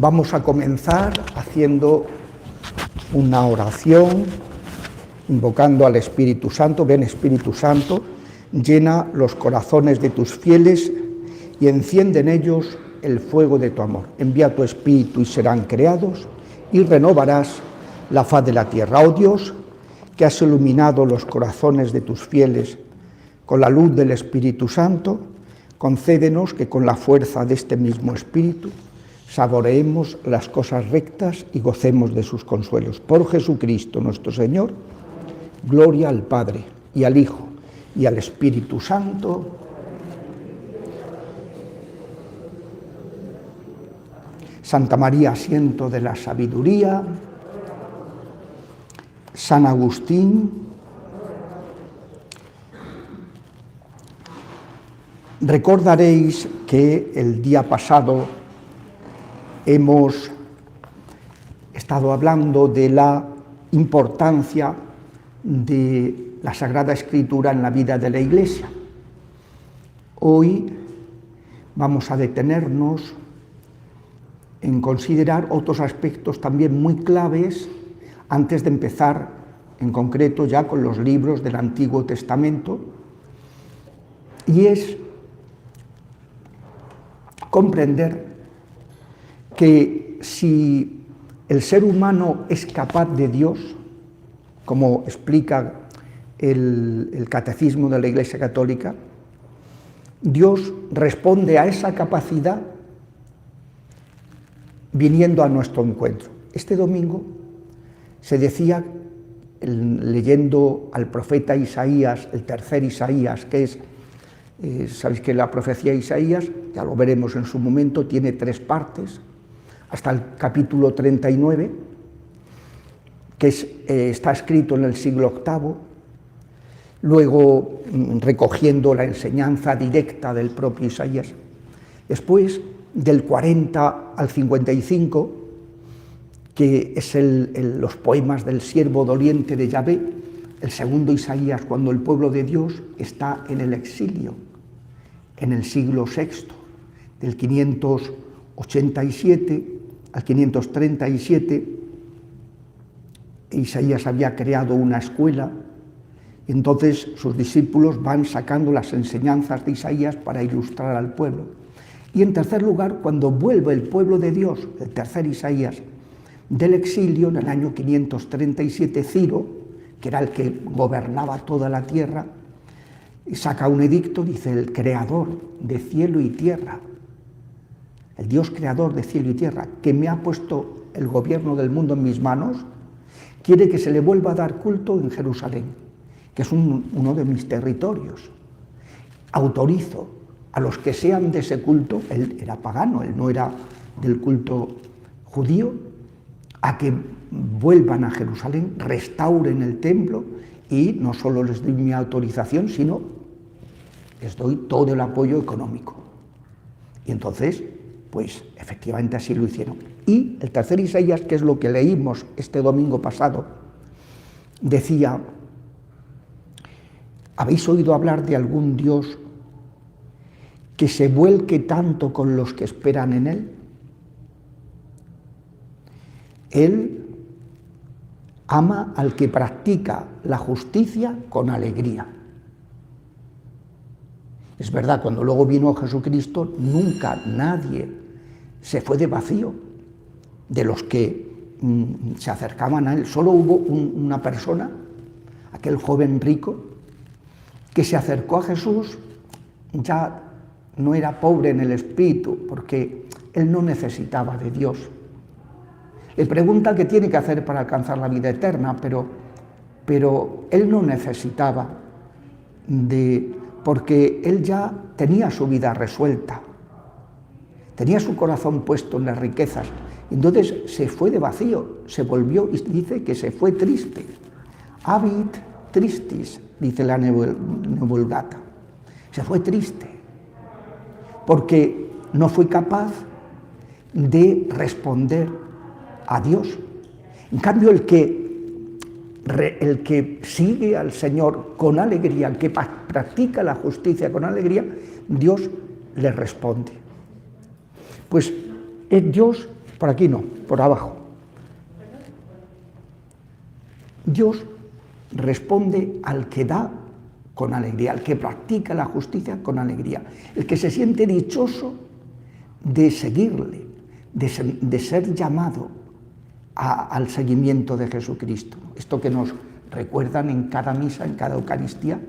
Vamos a comenzar haciendo una oración, invocando al Espíritu Santo. Ven, Espíritu Santo, llena los corazones de tus fieles y enciende en ellos el fuego de tu amor. Envía tu Espíritu y serán creados y renovarás la faz de la tierra. Oh Dios, que has iluminado los corazones de tus fieles con la luz del Espíritu Santo, concédenos que con la fuerza de este mismo Espíritu saboreemos las cosas rectas y gocemos de sus consuelos. Por Jesucristo nuestro Señor, gloria al Padre, y al Hijo, y al Espíritu Santo. Santa María, asiento de la sabiduría. San Agustín. Recordaréis que el día pasado hemos estado hablando de la importancia de la Sagrada Escritura en la vida de la Iglesia. Hoy vamos a detenernos en considerar otros aspectos también muy claves antes de empezar en concreto ya con los libros del Antiguo Testamento, y es comprender que si el ser humano es capaz de Dios, como explica el Catecismo de la Iglesia Católica, Dios responde a esa capacidad viniendo a nuestro encuentro. Este domingo se decía, leyendo al profeta Isaías, el tercer Isaías, que es, sabéis que la profecía de Isaías, ya lo veremos en su momento, tiene 3 partes, hasta el capítulo 39, que está escrito en el siglo VIII, luego recogiendo la enseñanza directa del propio Isaías. Después, del 40 al 55, que es los poemas del siervo doliente de Yahvé, el segundo Isaías, cuando el pueblo de Dios está en el exilio, en el siglo VI, del 587 al 537, Isaías había creado una escuela, y entonces sus discípulos van sacando las enseñanzas de Isaías para ilustrar al pueblo. Y en tercer lugar, cuando vuelve el pueblo de Dios, el tercer Isaías, del exilio, en el año 537, Ciro, que era el que gobernaba toda la tierra, saca un edicto, dice: el creador de cielo y tierra, el Dios creador de cielo y tierra, que me ha puesto el gobierno del mundo en mis manos, quiere que se le vuelva a dar culto en Jerusalén, que es uno de mis territorios. Autorizo a los que sean de ese culto, él era pagano, él no era del culto judío, a que vuelvan a Jerusalén, restauren el templo, y no solo les doy mi autorización, sino les doy todo el apoyo económico. Y entonces, pues efectivamente así lo hicieron. Y el tercer Isaías, que es lo que leímos este domingo pasado, decía: ¿habéis oído hablar de algún Dios que se vuelque tanto con los que esperan en Él? Él ama al que practica la justicia con alegría. Es verdad, cuando luego vino Jesucristo, nunca nadie se fue de vacío de los que se acercaban a Él. Solo hubo una persona, aquel joven rico, que se acercó a Jesús. Ya no era pobre en el espíritu, porque él no necesitaba de Dios. Le pregunta qué tiene que hacer para alcanzar la vida eterna, pero él no necesitaba porque él ya tenía su vida resuelta, tenía su corazón puesto en las riquezas. Entonces se fue de vacío, se volvió, y dice que se fue triste. Habit tristis, dice la Vulgata. Se fue triste, porque no fue capaz de responder a Dios. En cambio, el que sigue al Señor con alegría, el que practica la justicia con alegría, Dios le responde. Pues es Dios Por aquí no, por abajo. Dios responde al que da con alegría, al que practica la justicia con alegría, el que se siente dichoso de seguirle, de ser llamado al seguimiento de Jesucristo. Esto que nos recuerdan en cada misa, en cada Eucaristía,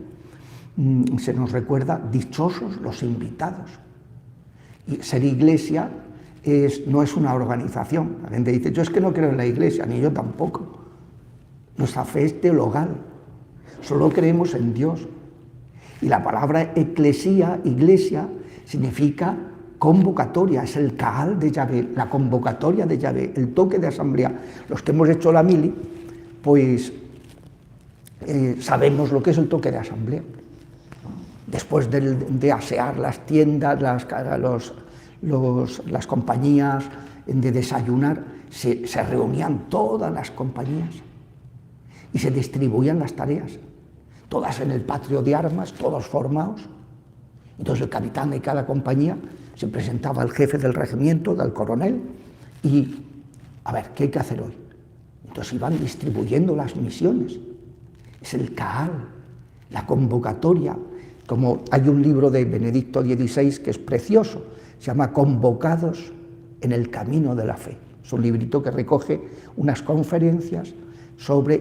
se nos recuerda dichosos los invitados. Y ser iglesia no es una organización. La gente dice, yo es que no creo en la iglesia, ni yo tampoco. Nuestra fe es teologal, solo creemos en Dios. Y la palabra eclesía, iglesia, significa convocatoria, es el Kaal de Yahvé, la convocatoria de Yahvé, el toque de asamblea. Los que hemos hecho la mili, pues sabemos lo que es el toque de asamblea. Después de asear las tiendas, las compañías, de desayunar, se reunían todas las compañías y se distribuían las tareas, todas en el patio de armas, todos formados. Entonces el capitán de cada compañía se presentaba al jefe del regimiento, del coronel, y a ver, ¿qué hay que hacer hoy? Entonces iban distribuyendo las misiones. Es el Kaal, la convocatoria. Como hay un libro de Benedicto XVI que es precioso, se llama Convocados en el camino de la fe. Es un librito que recoge unas conferencias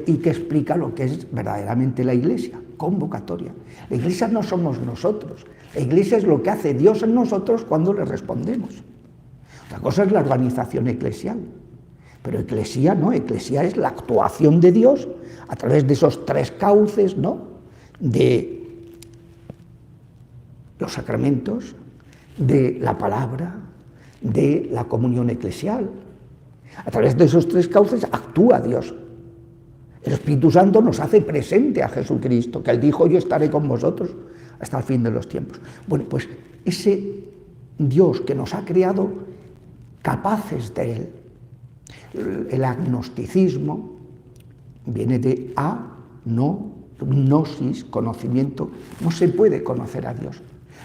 y que explica lo que es verdaderamente la Iglesia, convocatoria. La Iglesia no somos nosotros, la Iglesia es lo que hace Dios en nosotros cuando le respondemos. Otra cosa es la organización eclesial, pero eclesía no, eclesía es la actuación de Dios a través de esos tres cauces, ¿no?, de los sacramentos, de la palabra, de la comunión eclesial. A través de esos tres cauces actúa Dios. El Espíritu Santo nos hace presente a Jesucristo, que Él dijo, yo estaré con vosotros hasta el fin de los tiempos. Bueno, pues ese Dios que nos ha creado capaces de Él. El agnosticismo viene de gnosis, conocimiento. No se puede conocer a Dios.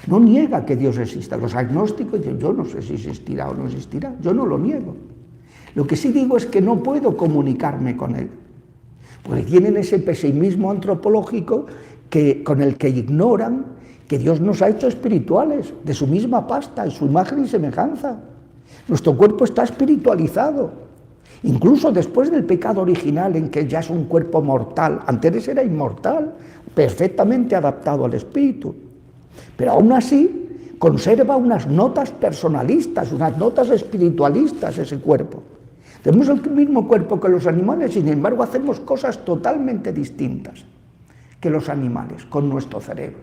No niega que Dios exista. Los agnósticos dicen, yo no sé si existirá o no existirá. Yo no lo niego. Lo que sí digo es que no puedo comunicarme con Él. Porque tienen ese pesimismo antropológico con el que ignoran que Dios nos ha hecho espirituales, de su misma pasta, en su imagen y semejanza. Nuestro cuerpo está espiritualizado. Incluso después del pecado original, en que ya es un cuerpo mortal, antes era inmortal, perfectamente adaptado al espíritu. Pero aún así conserva unas notas personalistas, unas notas espiritualistas ese cuerpo. Tenemos el mismo cuerpo que los animales, sin embargo hacemos cosas totalmente distintas que los animales con nuestro cerebro.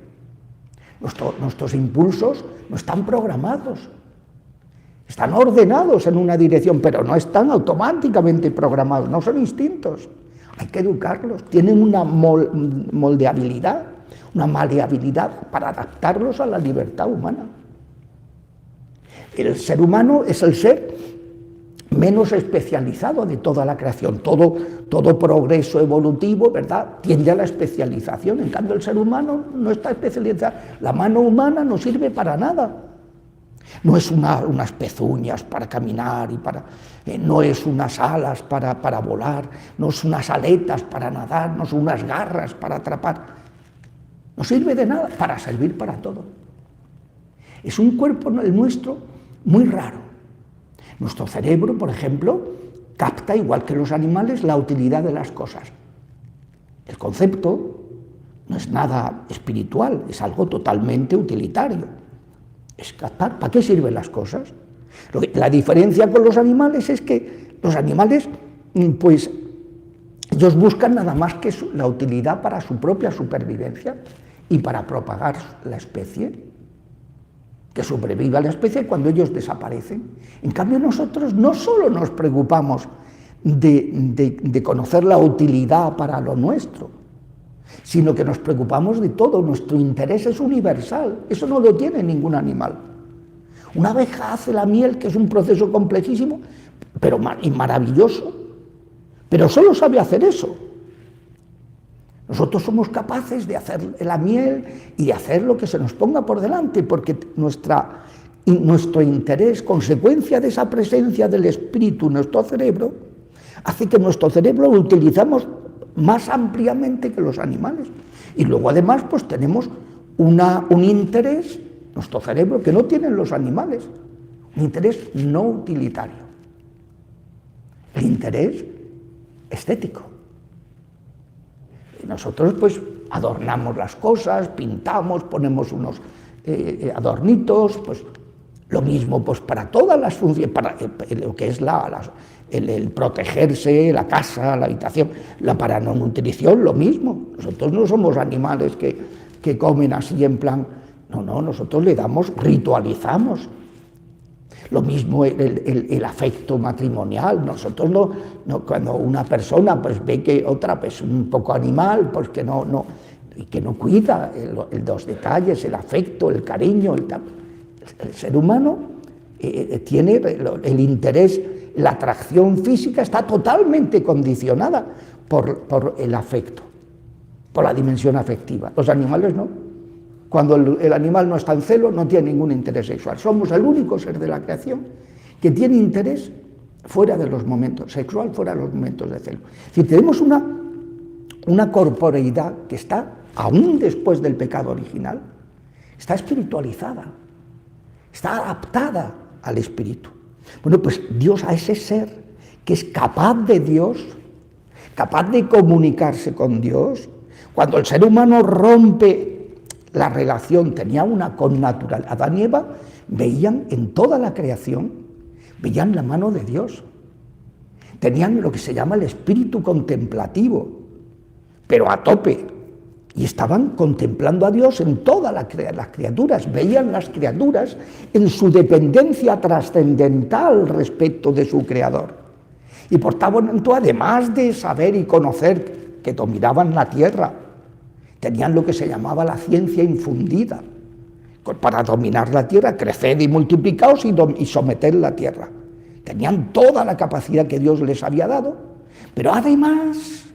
Nuestros impulsos no están programados, están ordenados en una dirección, pero no están automáticamente programados, no son instintos. Hay que educarlos, tienen una moldeabilidad, una maleabilidad para adaptarlos a la libertad humana. El ser humano es el ser menos especializado de toda la creación. Todo progreso evolutivo, ¿verdad?, tiende a la especialización. En cambio, el ser humano no está especializado. La mano humana no sirve para nada. No es unas pezuñas para caminar, no es unas alas para volar, no es unas aletas para nadar, no son unas garras para atrapar. No sirve de nada para servir para todo. Es un cuerpo, el nuestro, muy raro. Nuestro cerebro, por ejemplo, capta, igual que los animales, la utilidad de las cosas. El concepto no es nada espiritual, es algo totalmente utilitario. Es captar, ¿para qué sirven las cosas? La diferencia con los animales es que los animales, pues, ellos buscan nada más que la utilidad para su propia supervivencia y para propagar la especie. Que sobreviva la especie cuando ellos desaparecen. En cambio, nosotros no solo nos preocupamos de conocer la utilidad para lo nuestro, sino que nos preocupamos de todo. Nuestro interés es universal. Eso no lo tiene ningún animal. Una abeja hace la miel, que es un proceso complejísimo, y maravilloso, pero solo sabe hacer eso. Nosotros somos capaces de hacer la miel y de hacer lo que se nos ponga por delante, porque nuestra Y nuestro interés, consecuencia de esa presencia del espíritu en nuestro cerebro, hace que nuestro cerebro lo utilizamos más ampliamente que los animales. Y luego además pues tenemos un interés, nuestro cerebro, que no tienen los animales, un interés no utilitario, el interés estético. Y nosotros pues adornamos las cosas, pintamos, ponemos unos adornitos, pues lo mismo pues para todas las funciones, para lo que es el protegerse, la casa, la habitación, la paranutrición, lo mismo. Nosotros no somos animales que comen así en plan, no, nosotros le damos, ritualizamos. Lo mismo el afecto matrimonial. Nosotros no, cuando una persona pues ve que otra pues un poco animal, pues que no cuida los detalles, el afecto, el cariño, el ser humano tiene el interés, la atracción física está totalmente condicionada por el afecto, por la dimensión afectiva. Los animales no. Cuando el animal no está en celo, no tiene ningún interés sexual. Somos el único ser de la creación que tiene interés fuera de los momentos, sexual fuera de los momentos de celo. Es decir, tenemos una corporeidad que está, aún después del pecado original, está espiritualizada, está adaptada al espíritu. Bueno, pues Dios, a ese ser que es capaz de Dios, capaz de comunicarse con Dios, cuando el ser humano rompe la relación, tenía una connatural. Adán y Eva veían en toda la creación, veían la mano de Dios. Tenían lo que se llama el espíritu contemplativo, pero a tope. Y estaban contemplando a Dios en todas las criaturas. Veían las criaturas en su dependencia trascendental respecto de su Creador. Y por tanto, además de saber y conocer que dominaban la tierra, tenían lo que se llamaba la ciencia infundida, para dominar la tierra, crecer y multiplicaos y someter la tierra. Tenían toda la capacidad que Dios les había dado, pero además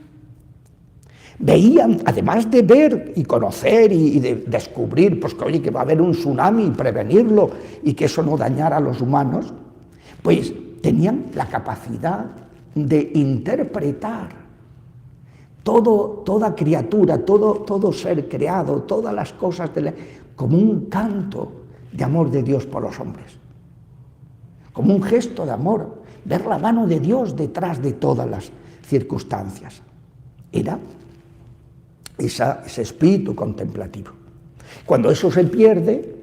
veían, además de ver y conocer y de descubrir, pues que oye, que va a haber un tsunami y prevenirlo y que eso no dañara a los humanos, pues tenían la capacidad de interpretar toda criatura, todo ser creado, todas las cosas como un canto de amor de Dios por los hombres, como un gesto de amor, ver la mano de Dios detrás de todas las circunstancias. Era ese espíritu contemplativo. Cuando eso se pierde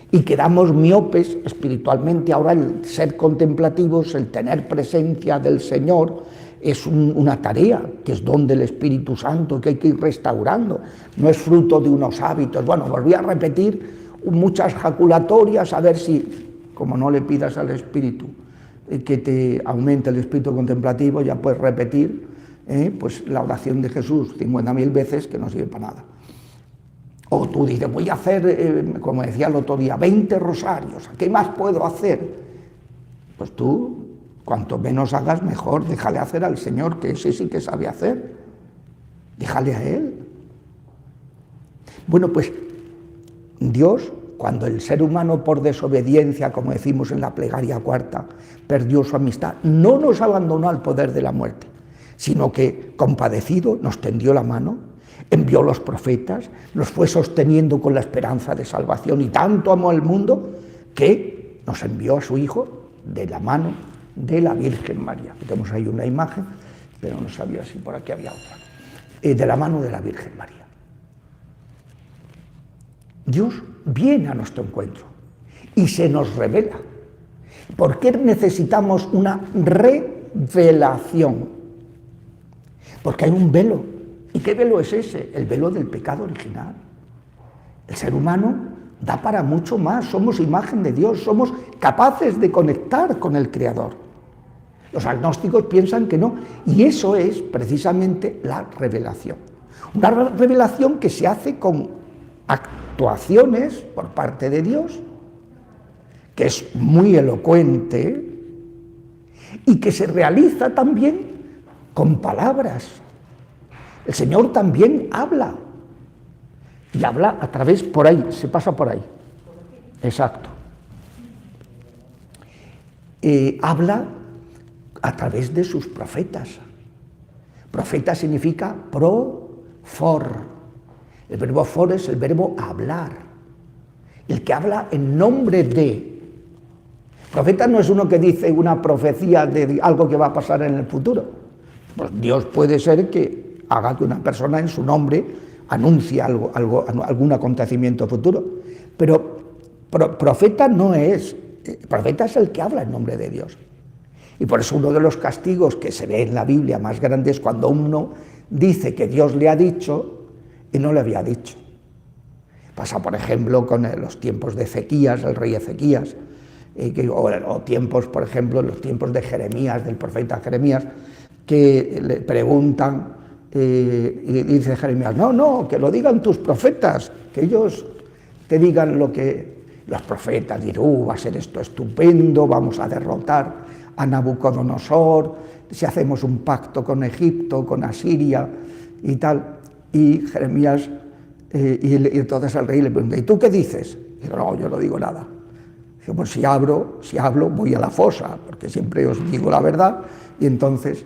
y quedamos miopes espiritualmente, ahora el ser contemplativos, el tener presencia del Señor, es una tarea, que es don del Espíritu Santo, que hay que ir restaurando. No es fruto de unos hábitos. Bueno, volví a repetir muchas jaculatorias, a ver si, como no le pidas al Espíritu que te aumente el espíritu contemplativo, ya puedes repetir pues la oración de Jesús 50.000 veces, que no sirve para nada. O tú dices, voy a hacer, como decía el otro día, 20 rosarios, ¿qué más puedo hacer? Pues tú, cuanto menos hagas, mejor. Déjale hacer al Señor, que ese sí que sabe hacer. Déjale a Él. Bueno, pues Dios, cuando el ser humano por desobediencia, como decimos en la plegaria cuarta, perdió su amistad, no nos abandonó al poder de la muerte, sino que, compadecido, nos tendió la mano, envió los profetas, nos fue sosteniendo con la esperanza de salvación, y tanto amó al mundo que nos envió a su Hijo de la mano de la Virgen María. Tenemos ahí una imagen, pero no sabía si por aquí había otra. De la mano de la Virgen María. Dios viene a nuestro encuentro y se nos revela. ¿Por qué necesitamos una revelación? Porque hay un velo. ¿Y qué velo es ese? El velo del pecado original. El ser humano da para mucho más. Somos imagen de Dios, somos capaces de conectar con el Creador. Los agnósticos piensan que no, y eso es precisamente la revelación. Una revelación que se hace con actuaciones por parte de Dios, que es muy elocuente, y que se realiza también con palabras. El Señor también habla, y habla a través, por ahí, se pasa por ahí. Exacto. habla a través de sus profetas. Profeta significa for. El verbo for es el verbo hablar. El que habla en nombre de. Profeta no es uno que dice una profecía de algo que va a pasar en el futuro. Pues Dios puede ser que haga que una persona en su nombre anuncie algún acontecimiento futuro. Pero profeta no es. Profeta es el que habla en nombre de Dios. Y por eso uno de los castigos que se ve en la Biblia más grande es cuando uno dice que Dios le ha dicho y no le había dicho. Pasa, por ejemplo, con los tiempos de Ezequías, el rey Ezequías, o tiempos, por ejemplo, los tiempos de Jeremías, del profeta Jeremías, que le preguntan, y dice Jeremías, no, que lo digan tus profetas, que ellos te digan lo que los profetas dirán, va a ser esto estupendo, vamos a derrotar a Nabucodonosor, si hacemos un pacto con Egipto, con Asiria y tal. Y Jeremías, y entonces el rey le pregunta, ¿y tú qué dices? Y dice, no, yo no digo nada. Dice, pues si hablo, voy a la fosa, porque siempre os digo la verdad. Y entonces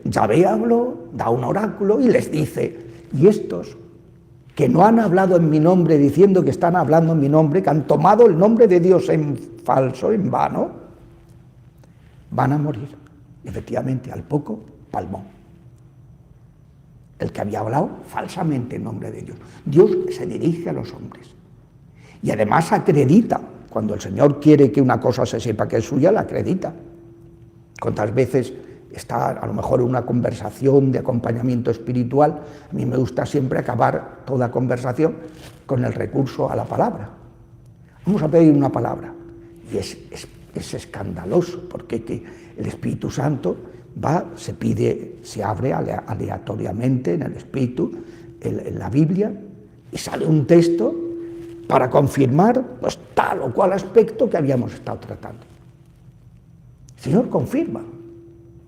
Yahvé habló, da un oráculo y les dice, y estos que no han hablado en mi nombre diciendo que están hablando en mi nombre, que han tomado el nombre de Dios en falso, en vano, van a morir. Y efectivamente, al poco, palmó. El que había hablado falsamente en nombre de Dios. Dios se dirige a los hombres. Y además acredita. Cuando el Señor quiere que una cosa se sepa que es suya, la acredita. ¿Cuántas veces está a lo mejor en una conversación de acompañamiento espiritual? A mí me gusta siempre acabar toda conversación con el recurso a la palabra. Vamos a pedir una palabra. Y es escandaloso, porque el Espíritu Santo se abre aleatoriamente en el Espíritu, en la Biblia, y sale un texto para confirmar pues, tal o cual aspecto que habíamos estado tratando. El Señor confirma,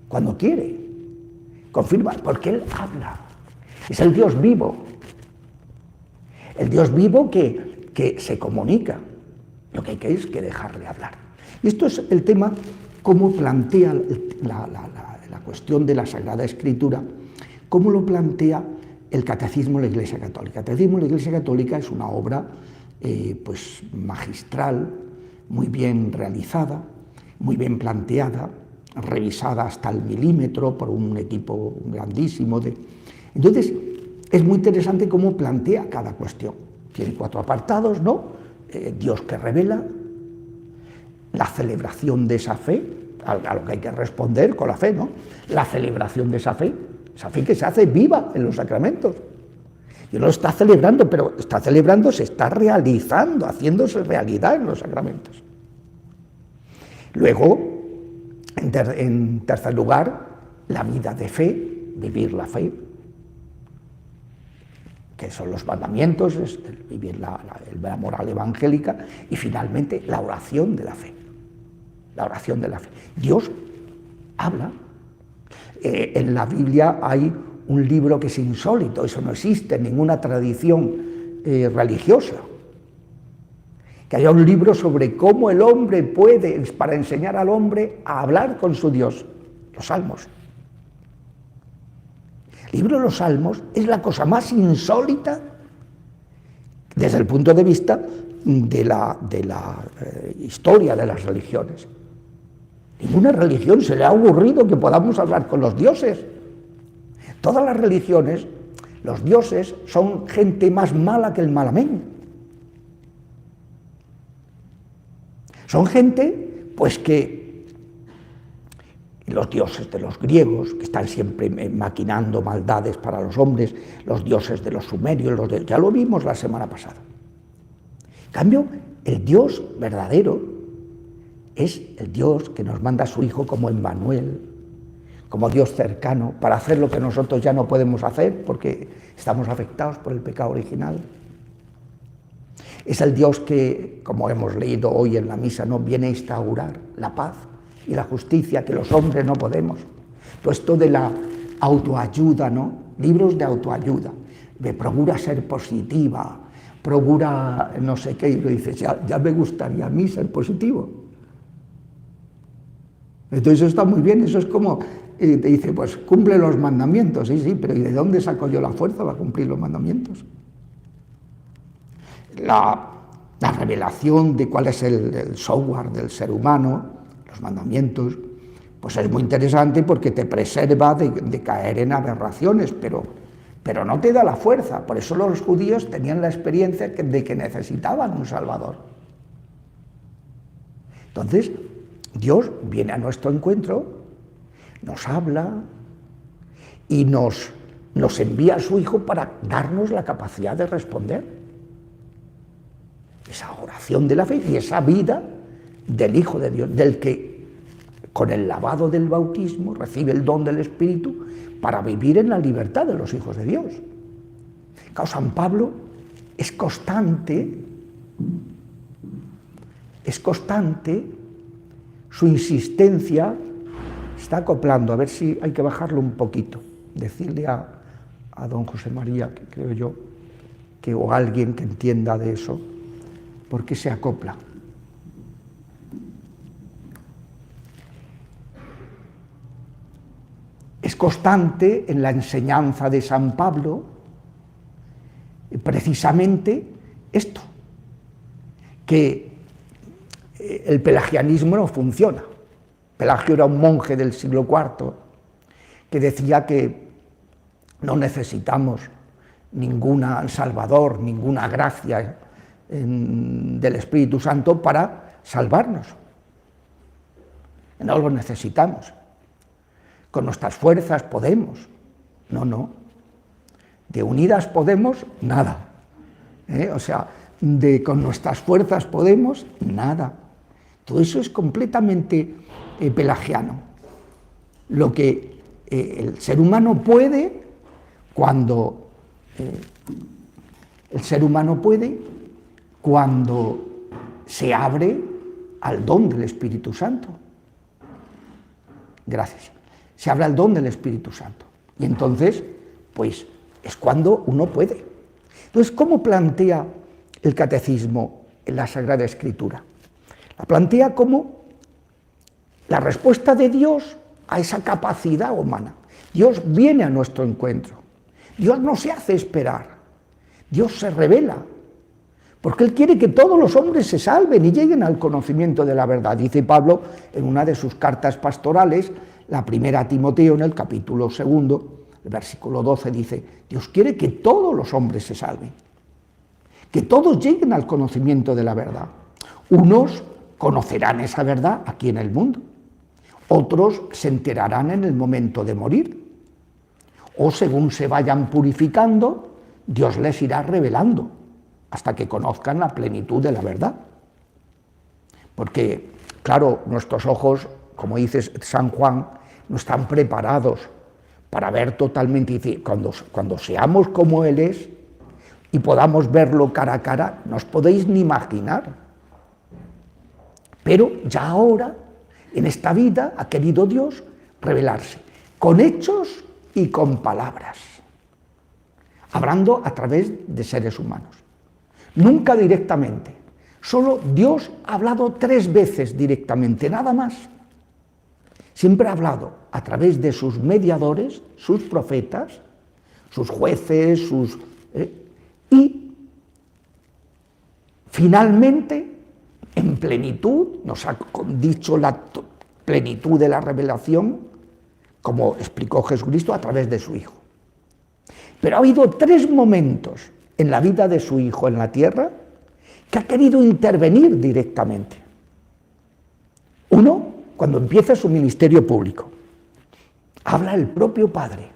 cuando quiere, confirma, porque Él habla. Es el Dios vivo. El Dios vivo que se comunica. Lo que hay que es que dejarle hablar. Y esto es el tema, cómo plantea la cuestión de la Sagrada Escritura, cómo lo plantea el Catecismo de la Iglesia Católica. El Catecismo de la Iglesia Católica es una obra pues magistral, muy bien realizada, muy bien planteada, revisada hasta el milímetro por un equipo grandísimo. Entonces, es muy interesante cómo plantea cada cuestión. Tiene 4 apartados, ¿no? Dios que revela, la celebración de esa fe, a lo que hay que responder con la fe, ¿no? La celebración de esa fe que se hace viva en los sacramentos. Y no lo está celebrando, pero está celebrando, se está realizando, haciéndose realidad en los sacramentos. Luego, en tercer lugar, la vida de fe, vivir la fe, que son los mandamientos, es vivir la moral evangélica, y finalmente la oración de la fe. La oración de la fe. Dios habla. En la Biblia hay un libro que es insólito, eso no existe en ninguna tradición religiosa. Que haya un libro sobre cómo el hombre puede, para enseñar al hombre a hablar con su Dios, los Salmos. El libro de los Salmos es la cosa más insólita desde el punto de vista de la historia de las religiones. Ninguna religión se le ha ocurrido que podamos hablar con los dioses. Todas las religiones, los dioses son gente más mala que el malamén. Son gente, pues que los dioses de los griegos, que están siempre maquinando maldades para los hombres, los dioses de los sumerios, ya lo vimos la semana pasada. En cambio, el Dios verdadero es el Dios que nos manda a su Hijo como Emmanuel, como Dios cercano, para hacer lo que nosotros ya no podemos hacer porque estamos afectados por el pecado original. Es el Dios que, como hemos leído hoy en la misa, ¿no?, viene a instaurar la paz y la justicia que los hombres no podemos. Todo esto de la autoayuda, ¿no? Libros de autoayuda, de procura ser positiva, procura no sé qué, y lo dices, ya me gustaría a mí ser positivo. Entonces eso está muy bien, eso es como, te dice, pues cumple los mandamientos, sí, pero ¿y de dónde saco yo la fuerza para cumplir los mandamientos? La revelación de cuál es el software del ser humano, los mandamientos, pues es muy interesante porque te preserva de caer en aberraciones, pero no te da la fuerza. Por eso los judíos tenían la experiencia de que necesitaban un Salvador. Entonces, Dios viene a nuestro encuentro, nos habla y nos envía a su Hijo para darnos la capacidad de responder. Esa oración de la fe y esa vida del Hijo de Dios, del que con el lavado del bautismo recibe el don del Espíritu para vivir en la libertad de los hijos de Dios. Claro, San Pablo es constante su insistencia, está acoplando, a ver si hay que bajarlo un poquito, decirle a don José María, que creo yo, o alguien que entienda de eso, ¿por qué se acopla? Es constante en la enseñanza de San Pablo precisamente esto, que el pelagianismo no funciona. Pelagio era un monje del siglo IV que decía que no necesitamos ningún salvador, ninguna gracia del Espíritu Santo para salvarnos. No lo necesitamos. Con nuestras fuerzas podemos. No. De unidas podemos, nada. O sea, con nuestras fuerzas podemos, nada. Todo eso es completamente pelagiano. Lo que el ser humano puede cuando se abre al don del Espíritu Santo. Gracias. Se abre al don del Espíritu Santo. Y entonces, pues, es cuando uno puede. Entonces, ¿cómo plantea el Catecismo en la Sagrada Escritura? La plantea como la respuesta de Dios a esa capacidad humana. Dios viene a nuestro encuentro. Dios no se hace esperar. Dios se revela. Porque Él quiere que todos los hombres se salven y lleguen al conocimiento de la verdad. Dice Pablo en una de sus cartas pastorales, la primera a Timoteo, en el capítulo 2, el versículo 12, dice, Dios quiere que todos los hombres se salven, que todos lleguen al conocimiento de la verdad. Unos conocerán esa verdad aquí en el mundo, otros se enterarán en el momento de morir, o según se vayan purificando, Dios les irá revelando hasta que conozcan la plenitud de la verdad. Porque, claro, nuestros ojos, como dice San Juan, no están preparados para ver totalmente. Dice, cuando seamos como Él es y podamos verlo cara a cara, no os podéis ni imaginar. Pero ya ahora, en esta vida, ha querido Dios revelarse con hechos y con palabras, hablando a través de seres humanos. Nunca directamente. Solo Dios ha hablado 3 veces directamente, nada más. Siempre ha hablado a través de sus mediadores, sus profetas, sus jueces, y finalmente, en plenitud, nos ha dicho la plenitud de la revelación, como explicó Jesucristo a través de su Hijo. Pero ha habido 3 momentos en la vida de su Hijo en la tierra que ha querido intervenir directamente. Uno, cuando empieza su ministerio público, habla el propio Padre,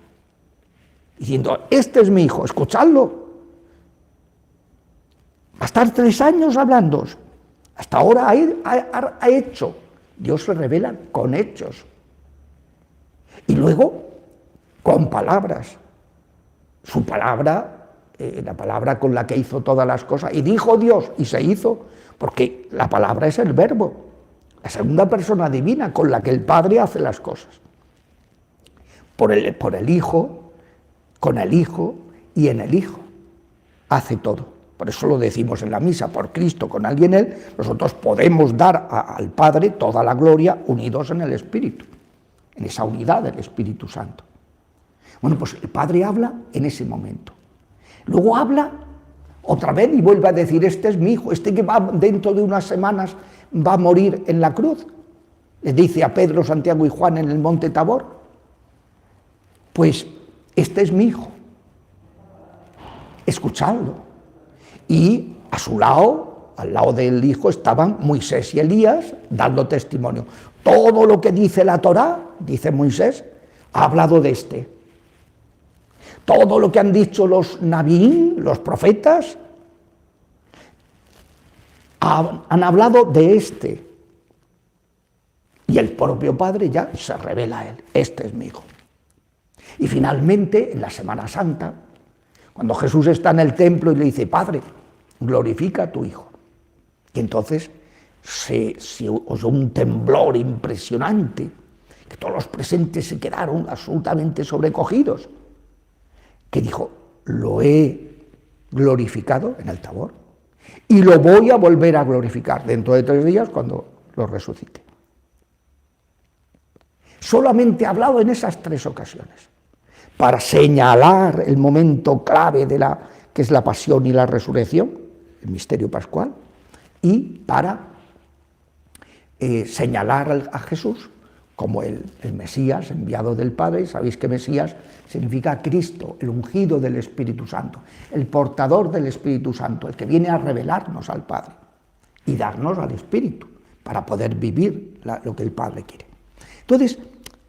diciendo, este es mi Hijo, escuchadlo. Va a estar 3 años hablando. Hasta ahora ha hecho. Dios se revela con hechos. Y luego, con palabras. Su palabra, la palabra con la que hizo todas las cosas. Y dijo Dios, y se hizo, porque la palabra es el verbo, la segunda persona divina con la que el Padre hace las cosas. Por el Hijo, con el Hijo y en el Hijo hace todo. Por eso lo decimos en la misa, por Cristo, con alguien Él, nosotros podemos dar al Padre toda la gloria unidos en el Espíritu, en esa unidad del Espíritu Santo. Bueno, pues el Padre habla en ese momento. Luego habla otra vez y vuelve a decir, este es mi hijo, este que va dentro de unas semanas va a morir en la cruz. Le dice a Pedro, Santiago y Juan en el monte Tabor, pues este es mi hijo, escuchadlo. Y a su lado, al lado del hijo, estaban Moisés y Elías dando testimonio. Todo lo que dice la Torá, dice Moisés, ha hablado de este. Todo lo que han dicho los nabín, los profetas, han hablado de este. Y el propio Padre ya se revela a él, este es mi hijo. Y finalmente, en la Semana Santa, cuando Jesús está en el templo y le dice, Padre, glorifica a tu hijo. Y entonces se oyó un temblor impresionante, que todos los presentes se quedaron absolutamente sobrecogidos, que dijo, lo he glorificado en el Tabor y lo voy a volver a glorificar dentro de 3 días cuando lo resucite. Solamente ha hablado en esas 3 ocasiones, para señalar el momento clave que es la pasión y la resurrección, el misterio pascual, y para señalar a Jesús como el Mesías enviado del Padre. Sabéis que Mesías significa Cristo, el ungido del Espíritu Santo, el portador del Espíritu Santo, el que viene a revelarnos al Padre y darnos al Espíritu para poder vivir lo que el Padre quiere. Entonces,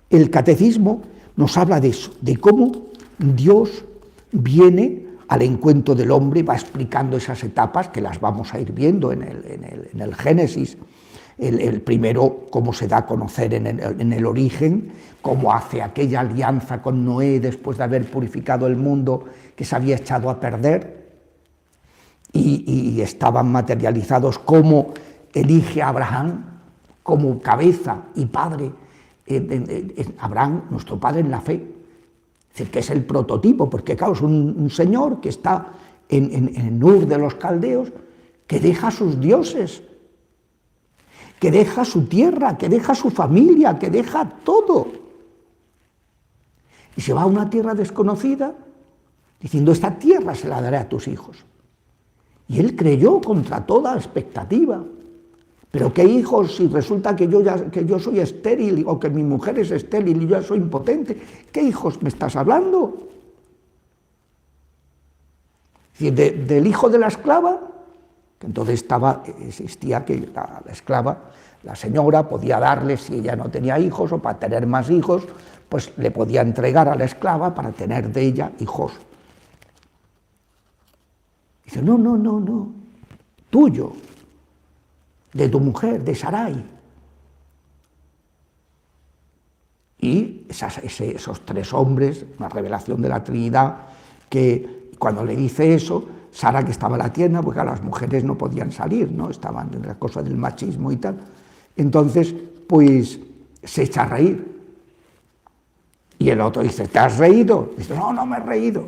el catecismo nos habla de eso, de cómo Dios viene al encuentro del hombre, va explicando esas etapas que las vamos a ir viendo en el Génesis. El primero, cómo se da a conocer en el origen, cómo hace aquella alianza con Noé después de haber purificado el mundo que se había echado a perder y estaban materializados, cómo elige a Abraham como cabeza y padre, Abraham, nuestro padre en la fe, es decir, que es el prototipo, porque claro, es un señor que está en Ur de los caldeos, que deja a sus dioses, que deja su tierra, que deja su familia, que deja todo. Y se va a una tierra desconocida, diciendo, esta tierra se la daré a tus hijos. Y él creyó contra toda expectativa. Pero ¿qué hijos si resulta que yo soy estéril o que mi mujer es estéril y yo soy impotente? ¿Qué hijos me estás hablando? Es decir, del hijo de la esclava, que entonces existía que la esclava, la señora, podía darle, si ella no tenía hijos o para tener más hijos, pues le podía entregar a la esclava para tener de ella hijos. Dice, no, tuyo, de tu mujer, de Sarai. Y esos 3 hombres, una revelación de la Trinidad, que cuando le dice eso, Sara, que estaba en la tienda, porque las mujeres no podían salir, ¿no? Estaban en la cosa del machismo y tal. Entonces, pues, se echa a reír. Y el otro dice, ¿te has reído? Dice, no me he reído.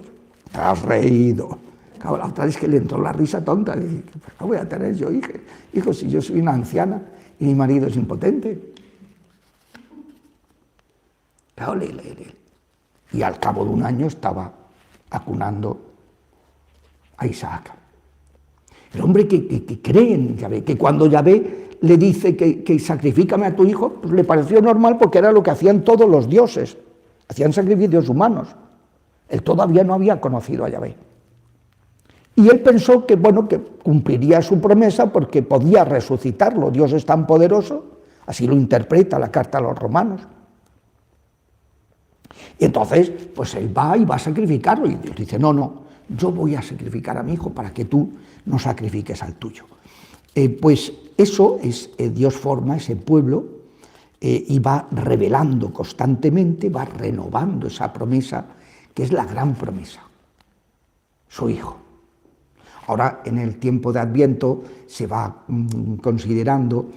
Te has reído. Claro, la otra vez que le entró la risa tonta. Dice, ¿qué voy a tener yo, hijo, si yo soy una anciana y mi marido es impotente? Claro, y al cabo de un año estaba acunando a Isaac. El hombre que cree en Yahvé, que cuando Yahvé le dice que sacrifícame a tu hijo, pues le pareció normal porque era lo que hacían todos los dioses, hacían sacrificios humanos. Él todavía no había conocido a Yahvé. Y él pensó que, que cumpliría su promesa porque podía resucitarlo. Dios es tan poderoso, así lo interpreta la carta a los romanos. Y entonces, pues él va y va a sacrificarlo. Y Dios dice, no, yo voy a sacrificar a mi hijo para que tú no sacrifiques al tuyo. Pues eso es, Dios forma ese pueblo y va revelando constantemente, va renovando esa promesa, que es la gran promesa, su hijo. Ahora, en el tiempo de Adviento, se va considerando,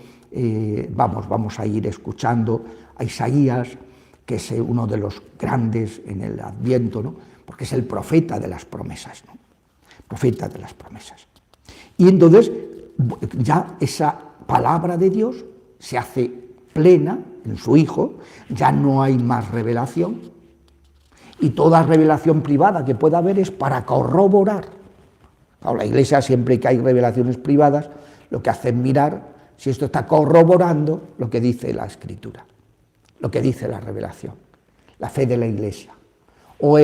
vamos a ir escuchando a Isaías, que es uno de los grandes en el Adviento, ¿no? Porque es el profeta de las promesas, ¿no? Profeta de las promesas. Y entonces ya esa palabra de Dios se hace plena en su Hijo, ya no hay más revelación, y toda revelación privada que pueda haber es para corroborar. Claro, la Iglesia, siempre que hay revelaciones privadas, lo que hace es mirar si esto está corroborando lo que dice la Escritura, lo que dice la revelación, la fe de la Iglesia. O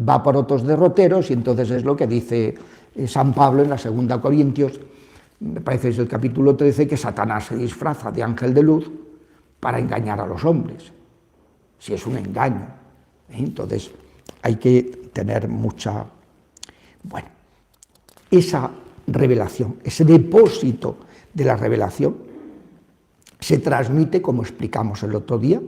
va por otros derroteros, y entonces es lo que dice San Pablo en la 2 Corintios, me parece es el capítulo 13, que Satanás se disfraza de ángel de luz para engañar a los hombres, si es un engaño. Entonces hay que tener mucha... Bueno, esa revelación, ese depósito de la revelación se transmite, como explicamos el otro día,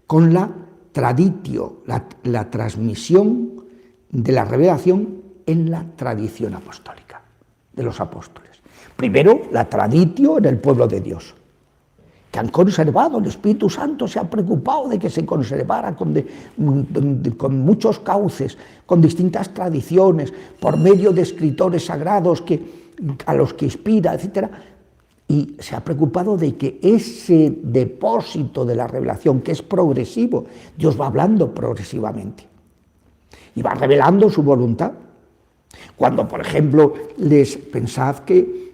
con la traditio, la transmisión de la revelación en la tradición apostólica de los apóstoles. Primero, la traditio en el pueblo de Dios, que han conservado, el Espíritu Santo se ha preocupado de que se conservara con muchos cauces, con distintas tradiciones, por medio de escritores sagrados a los que inspira, etc. Y se ha preocupado de que ese depósito de la revelación, que es progresivo, Dios va hablando progresivamente y va revelando su voluntad. Cuando, por ejemplo, pensad que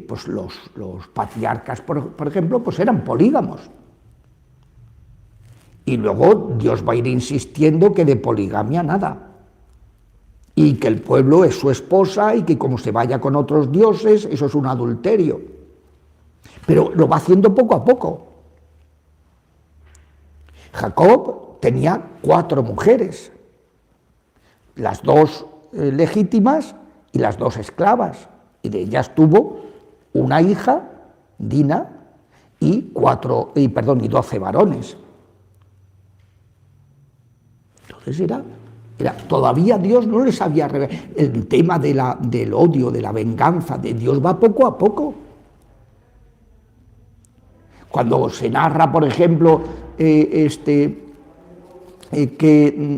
pues los patriarcas, por ejemplo, pues eran polígamos. Y luego Dios va a ir insistiendo que de poligamia nada. Y que el pueblo es su esposa y que como se vaya con otros dioses, eso es un adulterio. Pero lo va haciendo poco a poco. Jacob tenía 4 mujeres, las 2 legítimas y las 2 esclavas. Y de ellas tuvo una hija, Dina, y 12 varones. Entonces todavía Dios no les había revelado. El tema del odio, de la venganza, de Dios va poco a poco. Cuando se narra, por ejemplo, que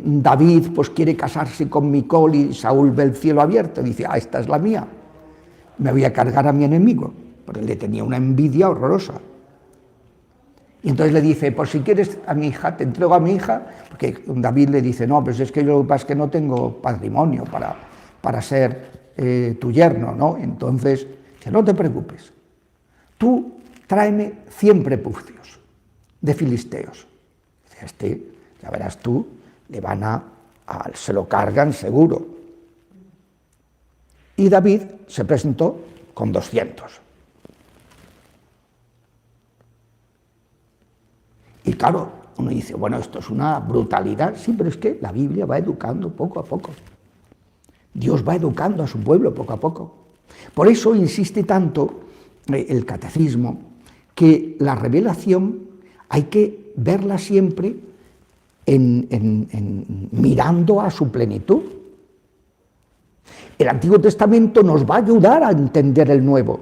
David pues quiere casarse con Micol y Saúl ve el cielo abierto, dice, esta es la mía. Me voy a cargar a mi enemigo, porque le tenía una envidia horrorosa. Y entonces le dice, pues si quieres a mi hija, te entrego a mi hija, porque David le dice, no, pues es que yo es que no tengo patrimonio para ser tu yerno, ¿no? Entonces, dice, no te preocupes, tú tráeme 100 prepucios de filisteos. Dice, ya verás tú, se lo cargan seguro. Y David se presentó con 200. Y claro, uno dice, bueno, esto es una brutalidad. Sí, pero es que la Biblia va educando poco a poco. Dios va educando a su pueblo poco a poco. Por eso insiste tanto el catecismo que la revelación hay que verla siempre mirando a su plenitud. El Antiguo Testamento nos va a ayudar a entender el Nuevo.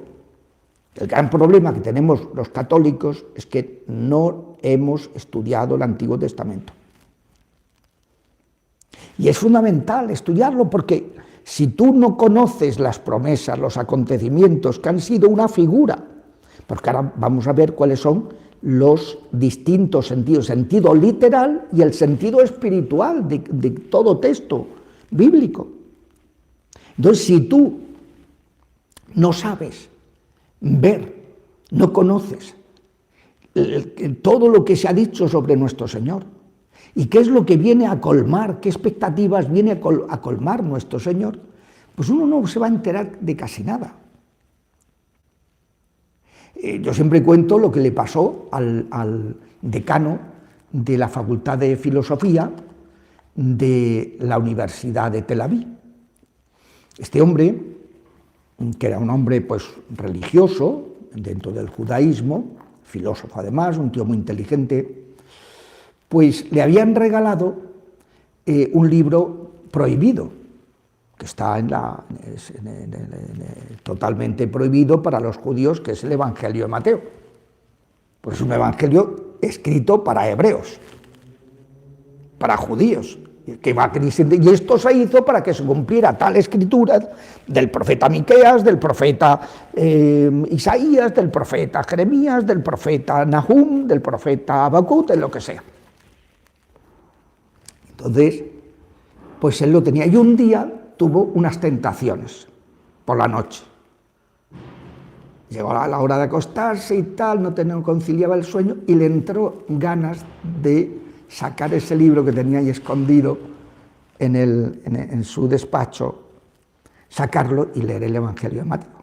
El gran problema que tenemos los católicos es que no hemos estudiado el Antiguo Testamento. Y es fundamental estudiarlo porque si tú no conoces las promesas, los acontecimientos que han sido una figura, porque ahora vamos a ver cuáles son los distintos sentidos, sentido literal y el sentido espiritual de todo texto bíblico. Entonces, si tú no sabes ver, no conoces todo lo que se ha dicho sobre nuestro Señor y qué es lo que viene a colmar, qué expectativas viene a colmar nuestro Señor, pues uno no se va a enterar de casi nada. Yo siempre cuento lo que le pasó al decano de la Facultad de Filosofía de la Universidad de Tel Aviv. Este hombre, que era un hombre pues religioso dentro del judaísmo, filósofo además, un tío muy inteligente, pues le habían regalado un libro prohibido, que está totalmente prohibido para los judíos, que es el Evangelio de Mateo. Pues es un evangelio escrito para hebreos, para judíos. que va creciendo, y esto se hizo para que se cumpliera tal escritura del profeta Miqueas, del profeta Isaías, del profeta Jeremías, del profeta Nahum, del profeta Habacuc, de lo que sea. Entonces, pues él lo tenía, y un día tuvo unas tentaciones por la noche. Llegó a la hora de acostarse y tal, no conciliaba el sueño, y le entró ganas de sacar ese libro que tenía ahí escondido en su despacho, sacarlo y leer el Evangelio de Mateo.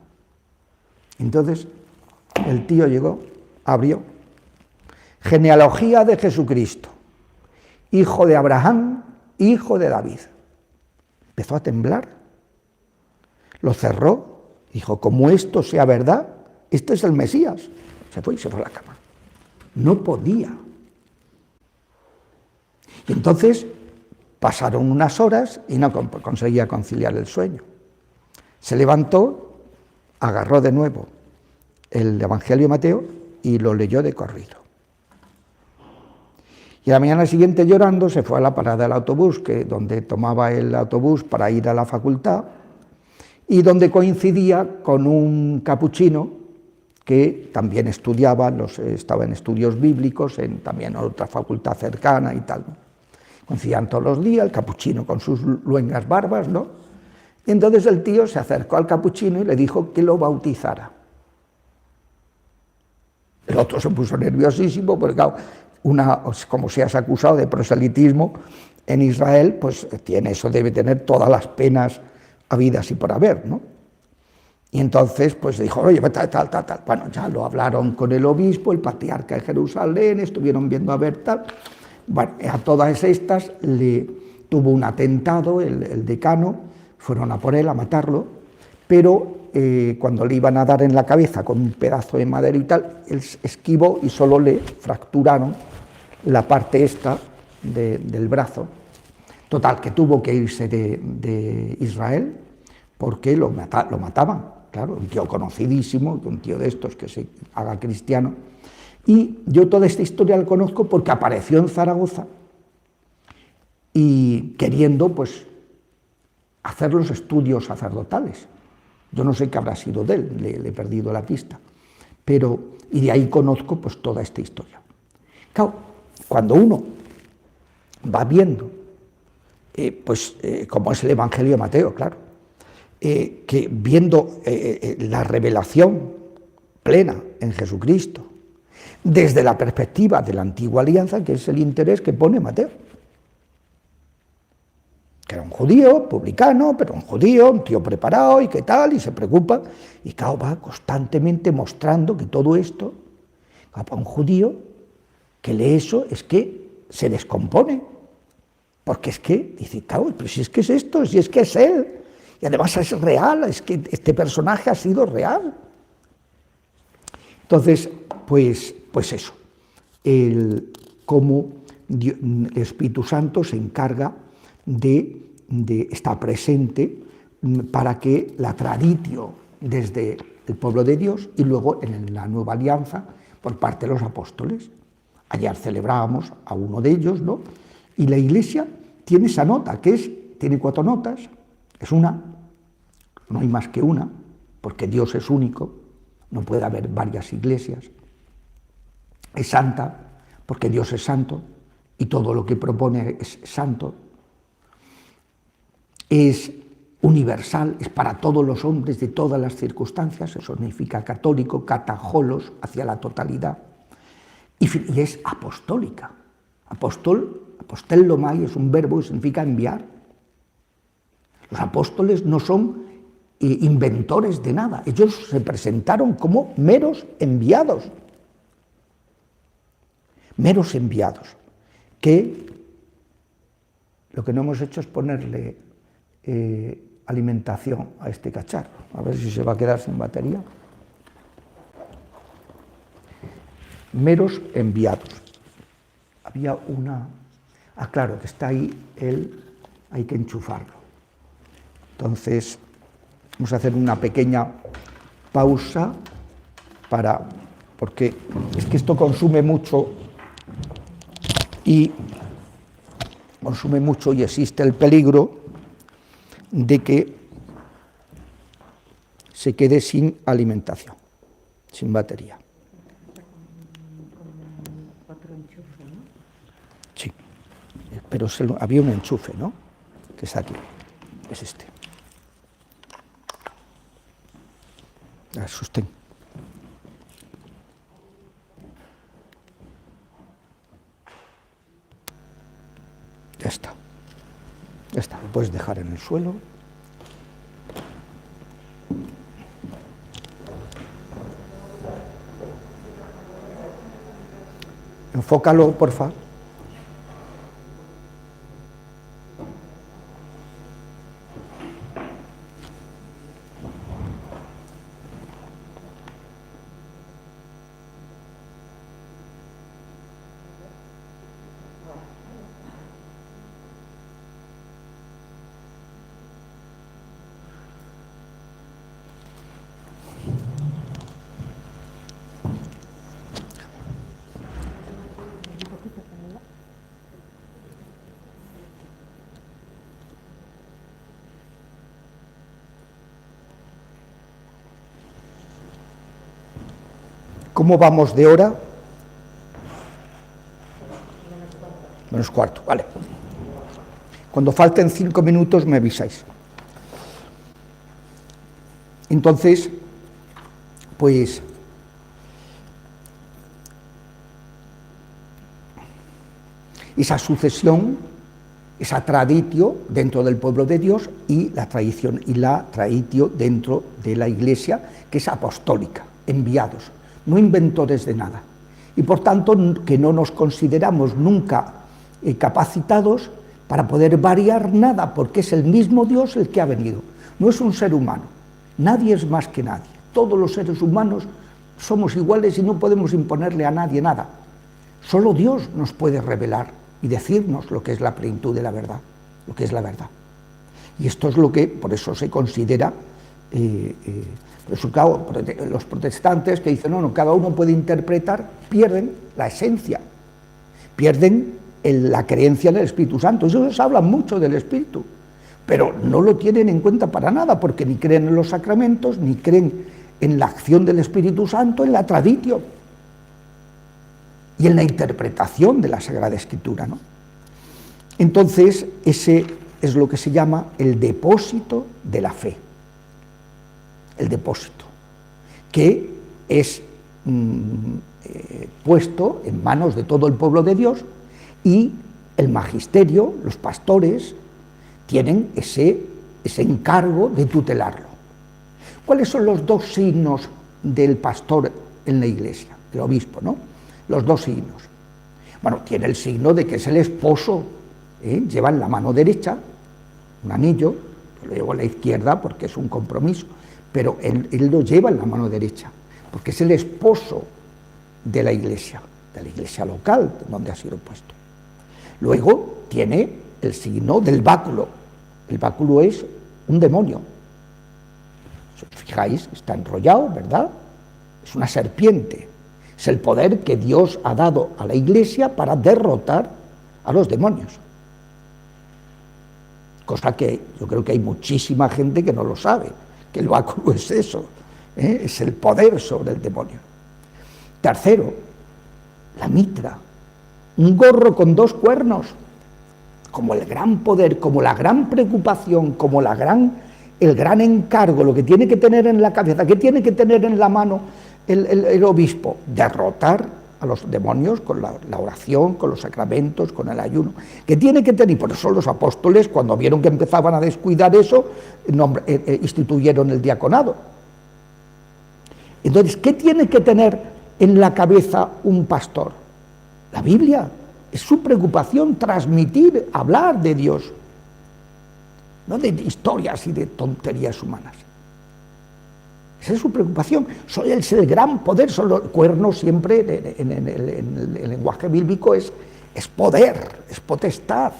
Entonces, el tío llegó, abrió, genealogía de Jesucristo, hijo de Abraham, hijo de David. Empezó a temblar, lo cerró, dijo, como esto sea verdad, este es el Mesías. Se fue y se fue a la cama. No podía. Y entonces pasaron unas horas y no conseguía conciliar el sueño. Se levantó, agarró de nuevo el Evangelio de Mateo y lo leyó de corrido. Y a la mañana siguiente, llorando, se fue a la parada del autobús, donde tomaba el autobús para ir a la facultad, y donde coincidía con un capuchino que también estudiaba, estaba en estudios bíblicos, también en otra facultad cercana y tal. Coincidían todos los días, el capuchino con sus luengas barbas, ¿no? Y entonces el tío se acercó al capuchino y le dijo que lo bautizara. El otro se puso nerviosísimo, porque claro, como seas acusado de proselitismo en Israel, pues eso debe tener todas las penas habidas y por haber, ¿no? Y entonces pues dijo, oye, tal. Bueno, ya lo hablaron con el obispo, el patriarca de Jerusalén, estuvieron viendo a ver tal. Bueno, a todas estas tuvo un atentado, el decano, fueron a por él a matarlo, pero cuando le iban a dar en la cabeza con un pedazo de madera y tal, él esquivó y solo le fracturaron la parte esta del brazo. Total, que tuvo que irse de Israel porque lo mataban, claro, un tío conocidísimo, un tío de estos que se haga cristiano. Y yo toda esta historia la conozco porque apareció en Zaragoza y queriendo pues hacer los estudios sacerdotales. Yo no sé qué habrá sido de él, le he perdido la pista, y de ahí conozco pues toda esta historia. Claro, cuando uno va viendo, como es el Evangelio de Mateo, claro, que viendo la revelación plena en Jesucristo, desde la perspectiva de la antigua alianza, que es el interés que pone Mateo, que era un judío, publicano, pero un judío, un tío preparado y qué tal, y se preocupa, y claro, va constantemente mostrando que todo esto, para un judío que lee eso, es que se descompone, porque es que, dice, claro, pero si es que es esto, si es que es él, y además es real, es que este personaje ha sido real. Entonces, pues eso, cómo el Espíritu Santo se encarga de estar presente para que la traditio desde el pueblo de Dios y luego en la nueva alianza por parte de los apóstoles. Ayer celebrábamos a uno de ellos, ¿no? Y la Iglesia tiene esa nota, tiene 4 notas, es una, no hay más que una, porque Dios es único, no puede haber varias iglesias. Es santa, porque Dios es santo, y todo lo que propone es santo. Es universal, es para todos los hombres de todas las circunstancias, eso significa católico, catajolos, hacia la totalidad. Y es apostólica. Apostellomai es un verbo que significa enviar. Los apóstoles no son inventores de nada, ellos se presentaron como meros enviados, que lo que no hemos hecho es ponerle alimentación a este cacharro, a ver si se va a quedar sin batería. Meros enviados. Había una... claro, que está ahí, hay que enchufarlo. Entonces, vamos a hacer una pequeña pausa porque es que esto consume mucho y consume mucho y existe el peligro de que se quede sin alimentación, sin batería. Sí, pero había un enchufe, ¿no? Que está aquí, es este. Sostén. Ya está. Ya está, lo puedes dejar en el suelo. Enfócalo, porfa. ¿Cómo vamos de hora? Menos cuarto, vale. Cuando falten 5 minutos me avisáis. Entonces, pues, esa sucesión, esa traditio dentro del pueblo de Dios y la tradición y la traditio dentro de la Iglesia, que es apostólica, enviados, no inventores de nada. Y por tanto, que no nos consideramos nunca capacitados para poder variar nada, porque es el mismo Dios el que ha venido. No es un ser humano, nadie es más que nadie. Todos los seres humanos somos iguales y no podemos imponerle a nadie nada. Solo Dios nos puede revelar y decirnos lo que es la plenitud de la verdad, lo que es la verdad. Y esto es lo que, por eso se considera, claro, los protestantes que dicen, no, cada uno puede interpretar, pierden la esencia, pierden la creencia en el Espíritu Santo. Ellos hablan mucho del Espíritu, pero no lo tienen en cuenta para nada, porque ni creen en los sacramentos, ni creen en la acción del Espíritu Santo, en la traditio y en la interpretación de la Sagrada Escritura, ¿no? Entonces, ese es lo que se llama el depósito de la fe. El depósito, que es puesto en manos de todo el pueblo de Dios, y el magisterio, los pastores, tienen ese encargo de tutelarlo. ¿Cuáles son los dos signos del pastor en la iglesia, del obispo, ¿no? Los dos signos. Bueno, tiene el signo de que es el esposo, lleva en la mano derecha un anillo, lo llevo a la izquierda porque es un compromiso, pero él lo lleva en la mano derecha, porque es el esposo de la iglesia local, donde ha sido puesto. Luego tiene el signo del báculo. El báculo es un demonio. Si os fijáis, está enrollado, ¿verdad? Es una serpiente. Es el poder que Dios ha dado a la iglesia para derrotar a los demonios. Cosa que yo creo que hay muchísima gente que no lo sabe, que el báculo es eso, es el poder sobre el demonio. Tercero, la mitra, un gorro con 2 cuernos, como el gran poder, como la gran preocupación, como el gran encargo, lo que tiene que tener en la cabeza, que tiene que tener en la mano el obispo, derrotar a los demonios con la oración, con los sacramentos, con el ayuno, que tiene que tener, y por eso los apóstoles, cuando vieron que empezaban a descuidar eso, instituyeron el diaconado. Entonces, ¿qué tiene que tener en la cabeza un pastor? La Biblia. Es su preocupación transmitir, hablar de Dios, no de historias y de tonterías humanas. Esa es su preocupación. Es el gran poder, son los cuernos siempre, en el lenguaje bíblico, es poder, es potestad.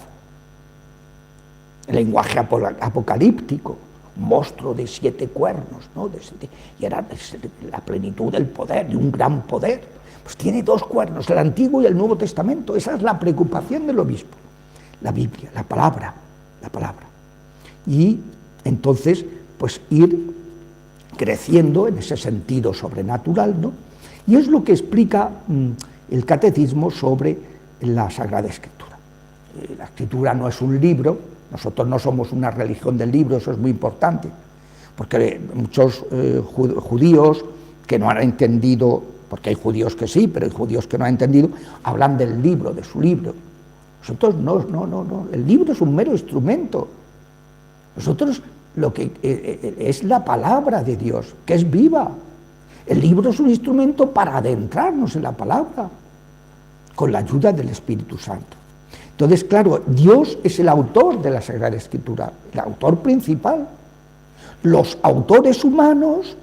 El lenguaje apocalíptico, un monstruo de 7 cuernos, ¿no? Y era la plenitud del poder, de un gran poder. Pues tiene 2 cuernos, el Antiguo y el Nuevo Testamento. Esa es la preocupación del obispo. la Biblia, la palabra. Y entonces, pues ir creciendo en ese sentido sobrenatural, ¿no? Y es lo que explica el catecismo sobre la Sagrada Escritura. La Escritura no es un libro, nosotros no somos una religión del libro, eso es muy importante, porque muchos judíos que no han entendido, porque hay judíos que sí, pero hay judíos que no han entendido, hablan del libro, de su libro. Nosotros no, el libro es un mero instrumento. Nosotros lo que es la palabra de Dios, que es viva. El libro es un instrumento para adentrarnos en la palabra, con la ayuda del Espíritu Santo. Entonces, claro, Dios es el autor de la Sagrada Escritura, el autor principal. Los autores humanos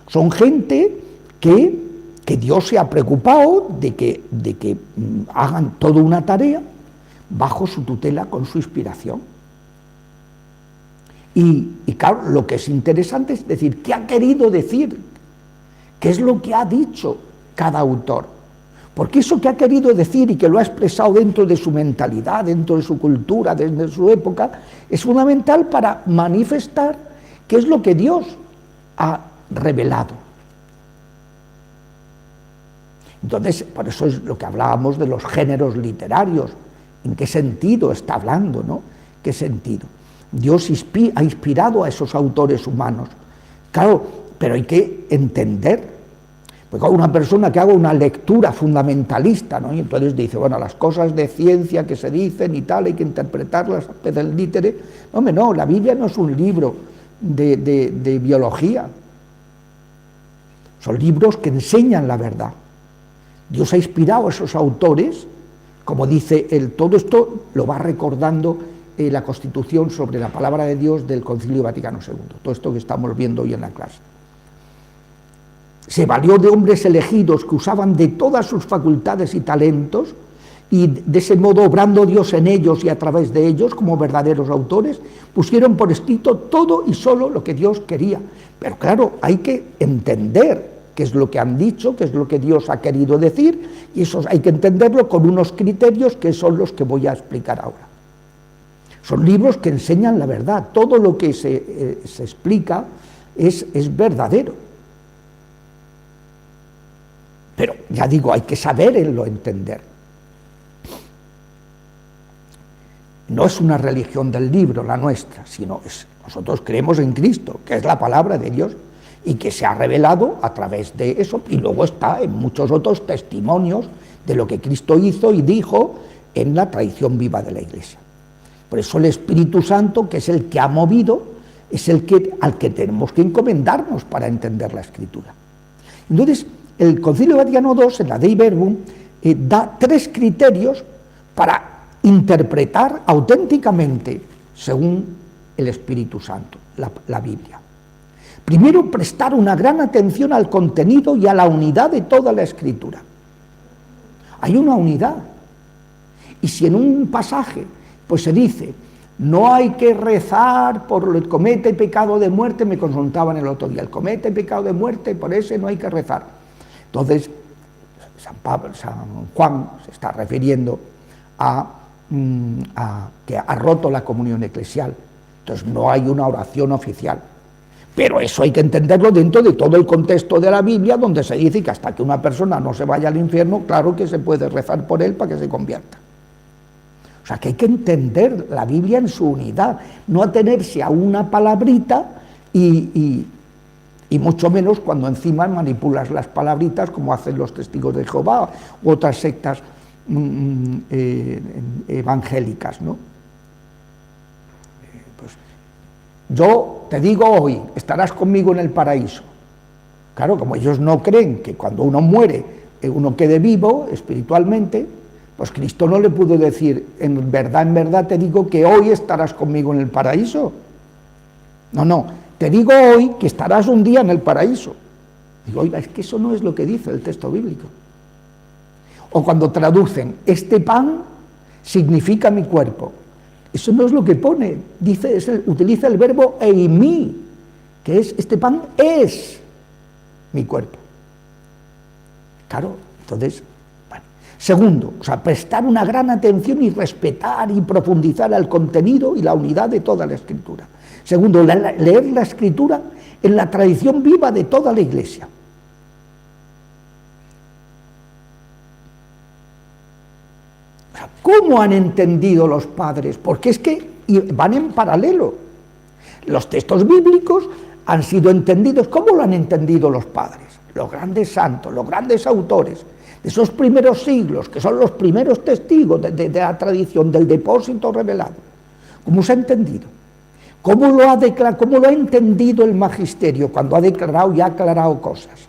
son gente que Dios se ha preocupado de que hagan toda una tarea bajo su tutela, con su inspiración. Y claro, lo que es interesante es decir, ¿qué ha querido decir? ¿Qué es lo que ha dicho cada autor? Porque eso que ha querido decir y que lo ha expresado dentro de su mentalidad, dentro de su cultura, desde su época, es fundamental para manifestar qué es lo que Dios ha revelado. Entonces, por eso es lo que hablábamos de los géneros literarios. ¿En qué sentido está hablando, no? ¿Qué sentido? Dios ha inspirado a esos autores humanos. Claro, pero hay que entender. Porque una persona que haga una lectura fundamentalista, ¿no? Y entonces dice, bueno, las cosas de ciencia que se dicen y tal, hay que interpretarlas del lítere. Hombre, no, la Biblia no es un libro de biología. Son libros que enseñan la verdad. Dios ha inspirado a esos autores, como dice todo esto lo va recordando la Constitución sobre la palabra de Dios del Concilio Vaticano II, todo esto que estamos viendo hoy en la clase. Se valió de hombres elegidos que usaban de todas sus facultades y talentos, y de ese modo, obrando Dios en ellos y a través de ellos, como verdaderos autores, pusieron por escrito todo y solo lo que Dios quería. Pero claro, hay que entender qué es lo que han dicho, qué es lo que Dios ha querido decir, y eso hay que entenderlo con unos criterios que son los que voy a explicar ahora. Son libros que enseñan la verdad, todo lo que se explica es verdadero. Pero ya digo, hay que saberlo entender. No es una religión del libro la nuestra, sino nosotros creemos en Cristo, que es la palabra de Dios, y que se ha revelado a través de eso, y luego está en muchos otros testimonios de lo que Cristo hizo y dijo en la tradición viva de la Iglesia. Por eso el Espíritu Santo, que es el que ha movido, es al que tenemos que encomendarnos para entender la Escritura. Entonces, el Concilio Vaticano II, en la Dei Verbum, da 3 criterios para interpretar auténticamente, según el Espíritu Santo, la Biblia. Primero, prestar una gran atención al contenido y a la unidad de toda la Escritura. Hay una unidad. Y si en un pasaje pues se dice, no hay que rezar por el comete pecado de muerte, me consultaban el otro día, el comete pecado de muerte, por ese no hay que rezar. Entonces, San Juan se está refiriendo a que ha roto la comunión eclesial. Entonces no hay una oración oficial. Pero eso hay que entenderlo dentro de todo el contexto de la Biblia, donde se dice que hasta que una persona no se vaya al infierno, claro que se puede rezar por él para que se convierta. O sea que hay que entender la Biblia en su unidad, no atenerse a una palabrita y mucho menos cuando encima manipulas las palabritas como hacen los testigos de Jehová u otras sectas evangélicas, ¿no? Pues yo te digo hoy, estarás conmigo en el paraíso. Claro, como ellos no creen que cuando uno muere uno quede vivo espiritualmente, pues Cristo no le pudo decir, en verdad te digo que hoy estarás conmigo en el paraíso. No, te digo hoy que estarás un día en el paraíso. Digo, oiga, es que eso no es lo que dice el texto bíblico. O cuando traducen, este pan significa mi cuerpo. Eso no es lo que pone, utiliza el verbo eimi, que es, este pan es mi cuerpo. Claro, entonces, bueno, Segundo, o sea, prestar una gran atención y respetar y profundizar el contenido y la unidad de toda la Escritura. Segundo, leer la Escritura en la tradición viva de toda la Iglesia. O sea, ¿cómo han entendido los padres? Porque es que van en paralelo. Los textos bíblicos han sido entendidos. ¿Cómo lo han entendido los padres? Los grandes santos, los grandes autores de esos primeros siglos, que son los primeros testigos de la tradición, del depósito revelado. ¿Cómo se ha entendido? ¿Cómo lo ha entendido el magisterio cuando ha declarado y ha aclarado cosas?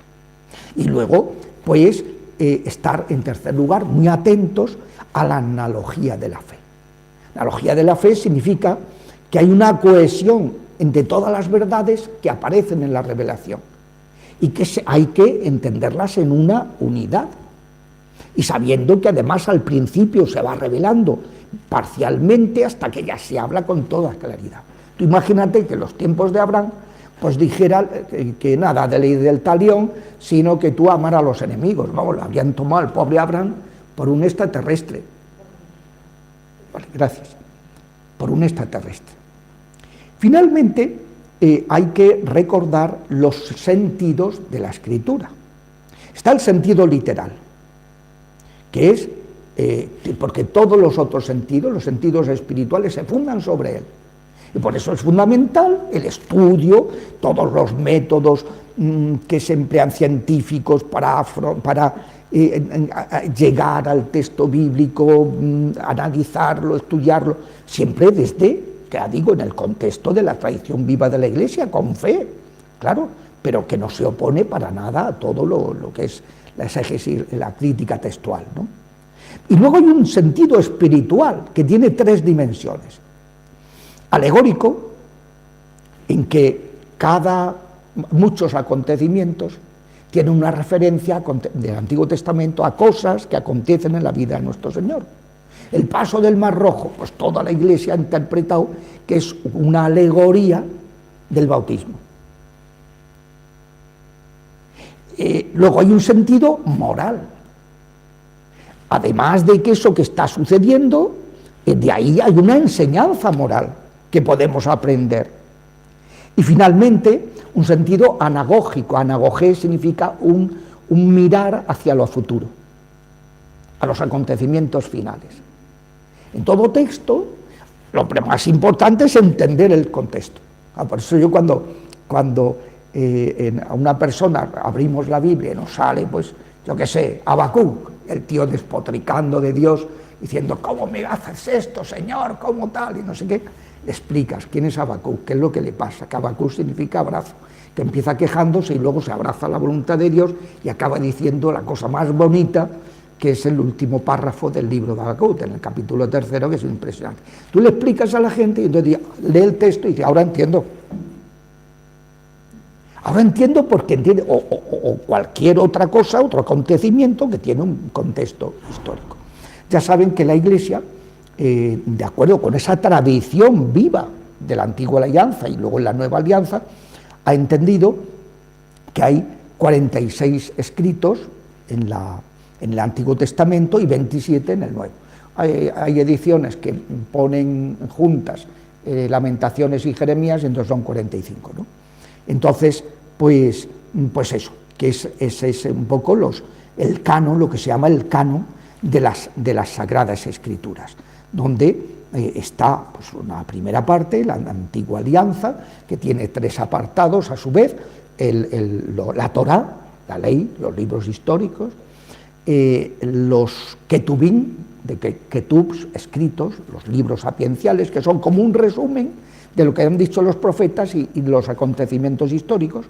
Y luego, pues, estar, en tercer lugar, muy atentos a la analogía de la fe. La analogía de la fe significa que hay una cohesión entre todas las verdades que aparecen en la revelación y que hay que entenderlas en una unidad. Y sabiendo que además al principio se va revelando parcialmente hasta que ya se habla con toda claridad. Tú imagínate que en los tiempos de Abraham pues dijera que nada de ley del talión, sino que tú amar a los enemigos. Vamos, lo habían tomado al pobre Abraham por un extraterrestre. Vale, gracias. Por un extraterrestre. Finalmente, hay que recordar los sentidos de la Escritura. Está el sentido literal, que es, porque todos los otros sentidos, los sentidos espirituales, se fundan sobre él. Y por eso es fundamental el estudio, todos los métodos que se emplean científicos para llegar al texto bíblico, analizarlo, estudiarlo, siempre desde, ya digo, en el contexto de la tradición viva de la Iglesia, con fe, claro, pero que no se opone para nada a todo lo que es la exégesis, la crítica textual, ¿no? Y luego hay un sentido espiritual que tiene tres dimensiones. Alegórico, en que muchos acontecimientos tienen una referencia del Antiguo Testamento a cosas que acontecen en la vida de nuestro Señor. El paso del Mar Rojo, pues toda la Iglesia ha interpretado que es una alegoría del bautismo. Luego hay un sentido moral. Además de que eso que está sucediendo, de ahí hay una enseñanza moral que podemos aprender. Y finalmente, un sentido anagógico. Anagogé significa un mirar hacia lo futuro, a los acontecimientos finales. En todo texto, lo más importante es entender el contexto. Por eso yo cuando a una persona abrimos la Biblia y nos sale, pues, yo qué sé, Habacuc, el tío despotricando de Dios, diciendo, ¿cómo me haces esto, Señor? ¿Cómo tal? Y no sé qué. Le explicas quién es Habacuc, qué es lo que le pasa, que Habacuc significa abrazo, que empieza quejándose y luego se abraza a la voluntad de Dios y acaba diciendo la cosa más bonita, que es el último párrafo del libro de Habacuc, en el capítulo 3, que es impresionante. Tú le explicas a la gente y entonces lee el texto y dice, ahora entiendo. Ahora entiendo porque entiende, o cualquier otra cosa, otro acontecimiento que tiene un contexto histórico. Ya saben que la Iglesia, de acuerdo con esa tradición viva de la antigua alianza y luego en la nueva alianza, ha entendido que hay 46 escritos en el Antiguo Testamento y 27 en el Nuevo. Hay ediciones que ponen juntas Lamentaciones y Jeremías, y entonces son 45, ¿no? Entonces, pues eso, que es un poco el canon, lo que se llama el canon de las Sagradas Escrituras, donde está pues, una primera parte, la Antigua Alianza, que tiene 3 apartados a su vez, la Torá, la ley, los libros históricos, los ketubim, ketubs escritos, los libros sapienciales, que son como un resumen de lo que han dicho los profetas y los acontecimientos históricos,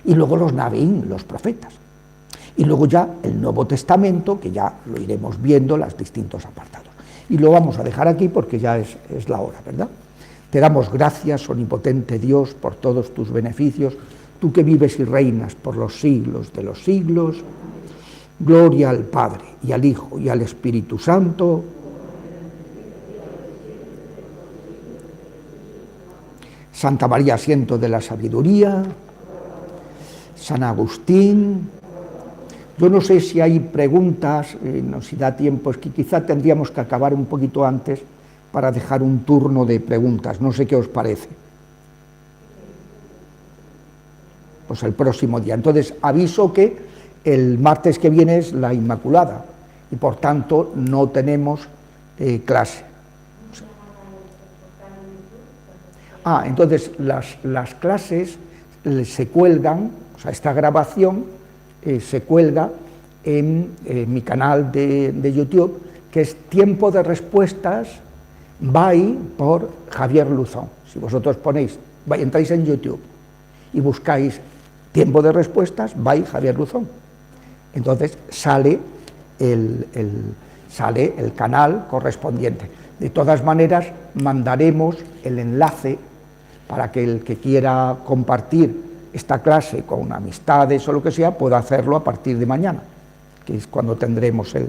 y luego los nabeín, los profetas. Y luego ya el Nuevo Testamento, que ya lo iremos viendo, los distintos apartados. Y lo vamos a dejar aquí porque ya es la hora, ¿verdad? Te damos gracias, omnipotente Dios, por todos tus beneficios, tú que vives y reinas por los siglos de los siglos. Gloria al Padre, y al Hijo, y al Espíritu Santo. Santa María, asiento de la sabiduría. San Agustín. Yo no sé si hay preguntas, no, si da tiempo, es que quizá tendríamos que acabar un poquito antes para dejar un turno de preguntas, no sé qué os parece. Pues el próximo día. Entonces, aviso que el martes que viene es la Inmaculada y por tanto no tenemos clase. Entonces las clases se cuelgan, o sea, esta grabación se cuelga en mi canal de YouTube, que es Tiempo de Respuestas by por Javier Luzón. Si vosotros ponéis, entráis en YouTube y buscáis Tiempo de Respuestas by Javier Luzón, entonces sale el canal correspondiente. De todas maneras, mandaremos el enlace para que el que quiera compartir esta clase con amistades o lo que sea, pueda hacerlo a partir de mañana, que es cuando tendremos el